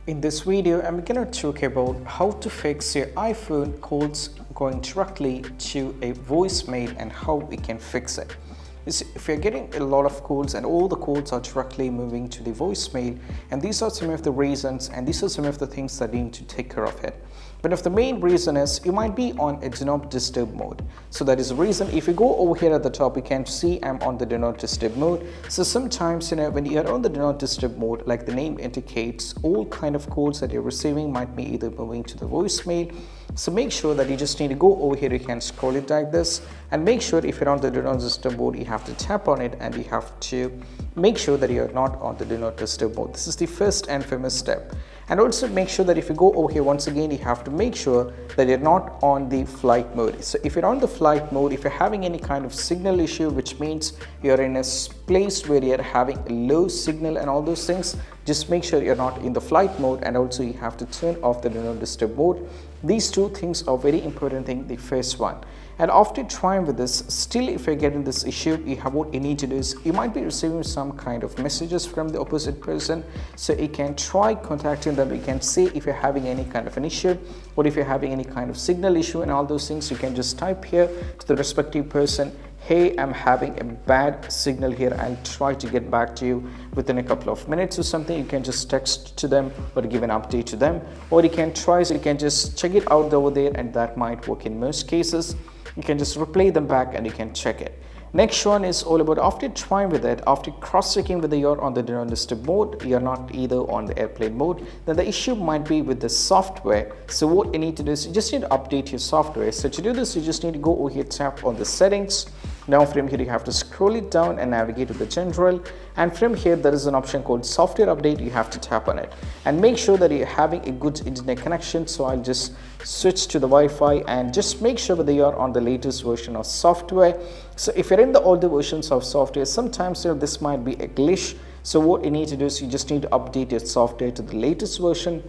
In this video, I'm going to talk about how to fix your iPhone calls going directly to a voicemail and how we can fix it. You see, if you're getting a lot of calls and all the calls are directly moving to the voicemail, and these are some of the reasons and these are some of the things that you need to take care of it. But if the main reason is you might be on a do not disturb mode. So that is the reason. If you go over here at the top, you can see I'm on the do not disturb mode. So sometimes, when you're on the do not disturb mode, like the name indicates, all kind of calls that you're receiving might be either moving to the voicemail. So make sure that you just need to go over here. You can scroll it like this, and make sure if you're on the do not disturb mode, you have to tap on it and you have to make sure that you're not on the do not disturb mode. This is the first and famous step. And also make sure that if you go over here, once again, you have to make sure that you're not on the flight mode. So if you're on the flight mode, if you're having any kind of signal issue, which means you're in a place where you're having a low signal and all those things, just make sure you're not in the flight mode, and also you have to turn off the do not disturb mode. These two things are very important thing, the first one. And after trying with this, still if you're getting this issue, what you need to do is you might be receiving some kind of messages from the opposite person. So you can try contacting them. You can say if you're having any kind of an issue, or if you're having any kind of signal issue and all those things, you can just type here to the respective person, hey, I'm having a bad signal here, I'll try to get back to you within a couple of minutes or something. You can just text to them or give an update to them, or you can try, so you can just check it out over there, and that might work in most cases. You can just reply them back and you can check it. Next one is all about after trying with it, after cross-checking whether you're on the do not disturb mode, you're not either on the airplane mode, then the issue might be with the software. So what you need to do is you just need to update your software. So to do this, you just need to go over here, tap on the settings. Now from here you have to scroll it down and navigate to the general, and from here there is an option called software update. You have to tap on it and make sure that you're having a good internet connection. So I'll just switch to the Wi-Fi and just make sure that you are on the latest version of software. So if you're in the older versions of software, sometimes this might be a glitch. So what you need to do is you just need to update your software to the latest version,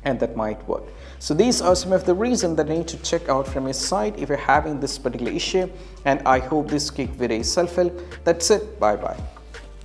and that might work. So these are some of the reasons that you need to check out from your site if you're having this particular issue, and I hope this quick video is helpful. That's it. Bye bye.